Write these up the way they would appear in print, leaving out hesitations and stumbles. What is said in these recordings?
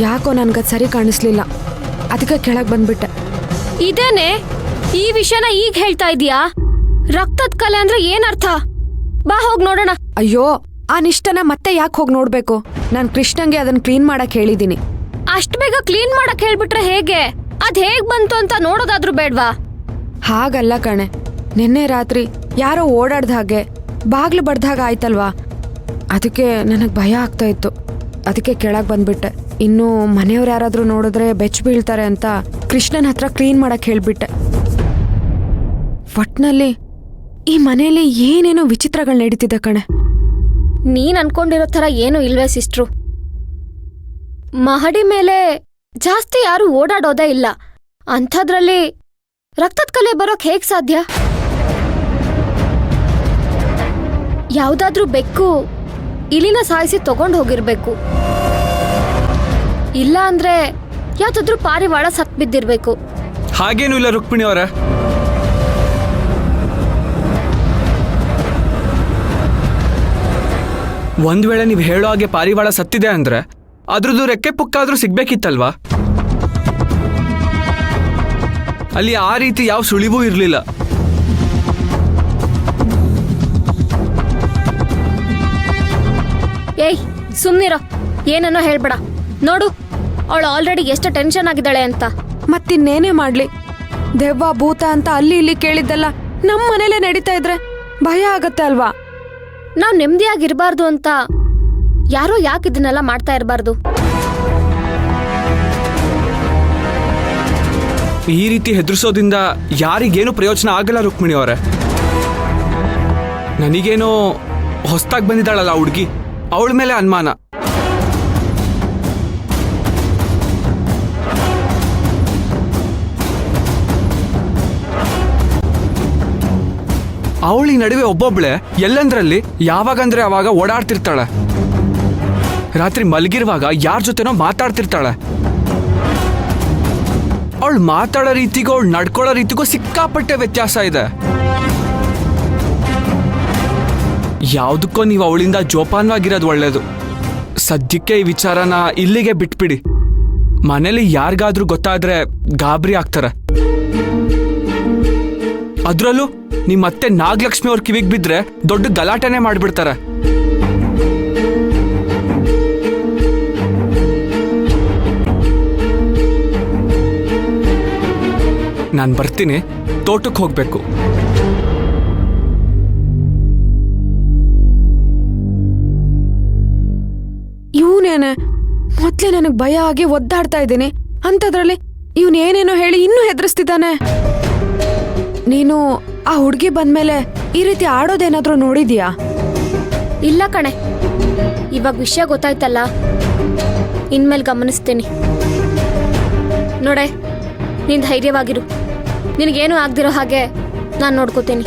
ಯಾಕೋ ನನ್ಗದು ಸರಿ ಕಾಣಿಸ್ಲಿಲ್ಲ, ಅದಕ್ಕೆ ಕೆಳಗೆ ಬಂದ್ಬಿಟ್ಟೆ. ಇದೇನೆ ಈ ವಿಷಯನ ಈಗ ಹೇಳ್ತಾ ಇದೀಯಾ? ರಕ್ತದ ಕಲೆ ಅಂದ್ರೆ ಏನರ್ಥ? ಬಾ ಹೋಗ್ ನೋಡೋಣ. ಅಯ್ಯೋ, ಆ ನಿಷ್ಟನ ಮತ್ತೆ ಯಾಕೆ ಹೋಗಿ ನೋಡ್ಬೇಕು? ನಾನು ಕೃಷ್ಣಂಗೆ ಅದನ್ನ ಕ್ಲೀನ್ ಮಾಡಕ್ ಹೇಳಿದೀನಿ. ಅಷ್ಟ್ ಬೇಗ ಕ್ಲೀನ್ ಮಾಡಕ್ ಹೇಳ್ಬಿಟ್ರೆ ಹೇಗೆ? ಅದ್ ಹೇಗ್ ಬಂತು ಅಂತ ನೋಡೋದಾದ್ರೂ ಬೇಡ್ವಾ? ಹಾಗಲ್ಲ ಕಣೆ, ನಿನ್ನೆ ರಾತ್ರಿ ಯಾರೋ ಓಡಾಡ್ದ ಹಾಗೆ ಬಾಗ್ಲು ಬಡ್ದಾಗ ಆಯ್ತಲ್ವಾ, ಅದಕ್ಕೆ ನನಗೆ ಭಯ ಆಗ್ತಾ ಇತ್ತು. ಅದಕ್ಕೆ ಕೆಳಗೆ ಬಂದ್ಬಿಟ್ಟೆ. ಇನ್ನು ಮನೆಯವ್ರು ಯಾರಾದ್ರೂ ನೋಡಿದ್ರೆ ಬೆಚ್ಚ ಬೀಳ್ತಾರೆ ಅಂತ ಕೃಷ್ಣನ ಹತ್ರ ಕ್ಲೀನ್ ಮಾಡಕ್ ಹೇಳ್ಬಿಟ್ಟೆ. ಒಟ್ನಲ್ಲಿ ಈ ಮನೆಯಲ್ಲಿ ಏನೇನೋ ವಿಚಿತ್ರಗಳು ನಡೀತಿದೆ ಕಣೆ. ನೀನ್ ಅನ್ಕೊಂಡಿರೋ ಥರ ಏನು ಇಲ್ವೇ ಸಿಸ್ಟ್ರು. ಮಹಡಿ ಮೇಲೆ ಜಾಸ್ತಿ ಯಾರು ಓಡಾಡೋದೇ ಇಲ್ಲ, ಅಂಥದ್ರಲ್ಲಿ ರಕ್ತದ ಕಲೆ ಬರೋಕ್ ಹೇಗ್ ಸಾಧ್ಯ? ಯಾವ್ದಾದ್ರೂ ಬೆಕ್ಕು ಇಲಿನ ಸಾಯಿಸಿ ತಗೊಂಡ್ ಹೋಗಿರ್ಬೇಕು, ಇಲ್ಲ ಅಂದ್ರೆ ಯಾವ್ದಾದ್ರೂ ಪಾರಿವಾಳ ಸತ್ ಬಿದ್ದಿರ್ಬೇಕು. ಹಾಗೇನು ಇಲ್ಲ ರುಕ್ಮಿಣಿ ಅವರ. ಒಂದ್ ವೇಳೆ ನೀವು ಹೇಳೋ ಹಾಗೆ ಪಾರಿವಾಳ ಸತ್ತಿದೆ ಅಂದ್ರೆ ಅದ್ರದ್ದು ರೆಕ್ಕೆ ಪುಕ್ಕಾದ್ರೂ ಸಿಗ್ಬೇಕಿತ್ತಲ್ವಾ? ಅಲ್ಲಿ ಆ ರೀತಿ ಯಾವ ಸುಳಿವೂ ಇರ್ಲಿಲ್ಲ. ಏಯ್ ಸುಮ್ನಿರೋ, ಏನನ್ನೋ ಹೇಳ್ಬೇಡ. ನೋಡು, ಅವಳು ಆಲ್ರೆಡಿ ಎಷ್ಟು ಟೆನ್ಷನ್ ಆಗಿದ್ದಾಳೆ ಅಂತ. ಮತ್ತಿನ್ನೇನೇ ಮಾಡ್ಲಿ, ದೆವ್ವ ಭೂತ ಅಂತ ಅಲ್ಲಿ ಇಲ್ಲಿ ಕೇಳಿದ್ದೆಲ್ಲ ನಮ್ಮ ಮನೇಲೆ ನಡೀತಾ ಇದ್ರೆ ಭಯ ಆಗತ್ತೆ ಅಲ್ವಾ? ನಾವ್ ನೆಮ್ಮದಿಯಾಗಿರ್ಬಾರ್ದು ಅಂತ ಯಾರೋ ಯಾಕೆ ಇದನ್ನೆಲ್ಲ ಮಾಡ್ತಾ ಇರಬಾರ್ದು? ಈ ರೀತಿ ಹೆದರ್ಸೋದ್ರಿಂದ ಯಾರಿಗೇನು ಪ್ರಯೋಜನ ಆಗಲ್ಲ ರುಕ್ಮಿಣಿ ಅವರೇ. ನನಗೇನೋ ಹೊಸ್ದಾಗಿ ಬಂದಿದ್ದಾಳಲ್ಲ ಹುಡುಗಿ, ಅವಳ ಮೇಲೆ ಅನುಮಾನ. ಅವಳಿ ನಡುವೆ ಒಬ್ಬೊಬ್ಳೆ ಎಲ್ಲಂದ್ರಲ್ಲಿ ಯಾವಾಗಂದ್ರೆ ಅವಾಗ ಓಡಾಡ್ತಿರ್ತಾಳೆ. ರಾತ್ರಿ ಮಲಗಿರುವಾಗ ಯಾರ ಜೊತೆನೋ ಮಾತಾಡ್ತಿರ್ತಾಳೆ. ಅವಳು ಮಾತಾಡೋ ರೀತಿಗೂ ಅವಳು ನಡ್ಕೊಳ್ಳೋ ರೀತಿಗೂ ಸಿಕ್ಕಾಪಟ್ಟೆ ವ್ಯತ್ಯಾಸ ಇದೆ. ಯಾವುದಕ್ಕೋ ನೀವು ಅವಳಿಂದ ಜೋಪಾನವಾಗಿರೋದು ಒಳ್ಳೇದು. ಸದ್ಯಕ್ಕೆ ಈ ವಿಚಾರನ ಇಲ್ಲಿಗೆ ಬಿಟ್ಬಿಡಿ. ಮನೇಲಿ ಯಾರಿಗಾದ್ರೂ ಗೊತ್ತಾದ್ರೆ ಗಾಬರಿ ಆಗ್ತಾರೆ. ಅದ್ರಲ್ಲೂ ನಿಮ್ಮತ್ತೆ ನಾಗಲಕ್ಷ್ಮಿ ಅವ್ರ ಕಿವಿಗೆ ಬಿದ್ರೆ ದೊಡ್ಡ ಗಲಾಟೆನೆ ಮಾಡ್ಬಿಡ್ತಾರೆ. ನಾನು ಬರ್ತೀನಿ, ತೋಟಕ್ಕೆ ಹೋಗ್ಬೇಕು. ಇವನೇನೆ ಮೊದ್ಲೇ ನನಗ್ ಭಯ ಆಗಿ ಒದ್ದಾಡ್ತಾ ಇದ್ದೀನಿ, ಅಂಥದ್ರಲ್ಲಿ ಇವನೇನೇನೋ ಹೇಳಿ ಇನ್ನೂ ಹೆದರ್ಸ್ತಿದ್ದಾನೆ. ನೀನು ಆ ಹುಡುಗಿ ಬಂದ್ಮೇಲೆ ಈ ರೀತಿ ಆಡೋದೇನಾದ್ರೂ ನೋಡಿದ್ಯಾ? ಇಲ್ಲ ಕಣೆ, ಇವಾಗ ವಿಷಯ ಗೊತ್ತಾಯ್ತಲ್ಲ, ಇನ್ಮೇಲೆ ಗಮನಿಸ್ತೀನಿ. ನೋಡೆ, ನೀನ್ ಧೈರ್ಯವಾಗಿರು. ನಿನಗೇನು ಆಗ್ದಿರೋ ಹಾಗೆ ನಾನು ನೋಡ್ಕೋತೀನಿ.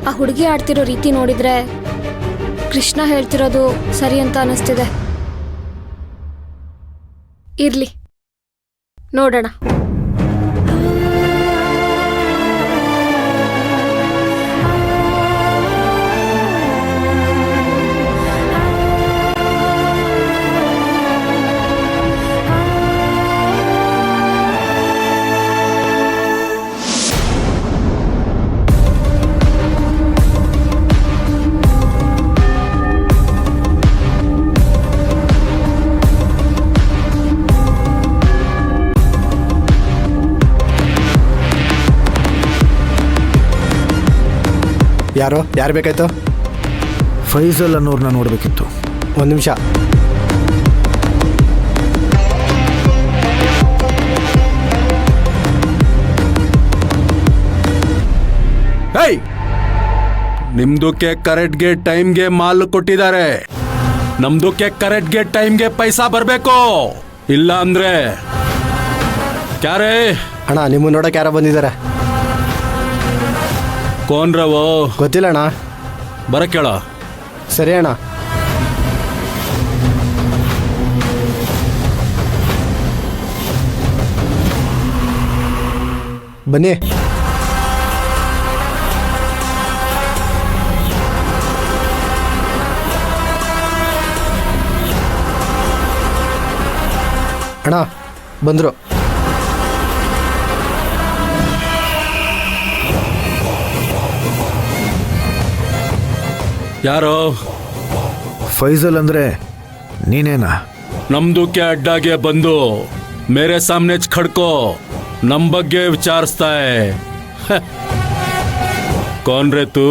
ಆ ಹುಡುಗಿ ಆಡ್ತಿರೋ ರೀತಿ ನೋಡಿದ್ರೆ ಕೃಷ್ಣ ಹೇಳ್ತಿರೋದು ಸರಿ ಅಂತ ಅನಿಸ್ತಿದೆ. ಇರ್ಲಿ, ನೋಡೋಣ. ಯಾರು ಬೇಕಾಯ್ತು? ಫೈಸಲ್ ಅನ್ನೋರ್ನ ನೋಡಬೇಕಿತ್ತು. ಒಂದು ನಿಮಿಷ. ಹೇಯ್, ನಿಮ್ದಕ್ಕೆ ಕರೆಕ್ಟ್ಗೆ ಟೈಮ್ಗೆ ಮಾಲ್ ಕೊಟ್ಟಿದ್ದಾರೆ. ನಮ್ದಕ್ಕೆ ಕರೆಕ್ಟ್ಗೆ ಟೈಮ್ಗೆ ಪೈಸಾ ಬರಬೇಕು. ಇಲ್ಲ ಅಂದ್ರೆ ಕ್ಯಾರೇ ಅಣ್ಣ, ನಿಮ್ಮ ನೋಡಕ್ಕೆ ಯಾರೋ ಬಂದಿದ್ದಾರೆ. ಕೋನ್ ರವೋ? ಗೊತ್ತಿಲ್ಲ ಅಣ್ಣ. ಬರಕ್ಕೆ ಹೇಳ. ಸರಿ ಅಣ್ಣ. ಬನ್ನಿ. ಅಣ್ಣ ಬಂದರು. ಯಾರೋ ಫೈಸಲ್ ಅಂದರೆ ನೀನೇನಾ? ನಮ್ದಕ್ಕೆ ಅಡ್ಡಾಗೆ ಬಂದು ಮೇರೆ ಸಾಮ್ನೆ ಖಡ್ಕೋ ನಮ್ ಬಗ್ಗೆ ವಿಚಾರಿಸ್ತಾ ಕೌನ್ ರೇ ತೂ?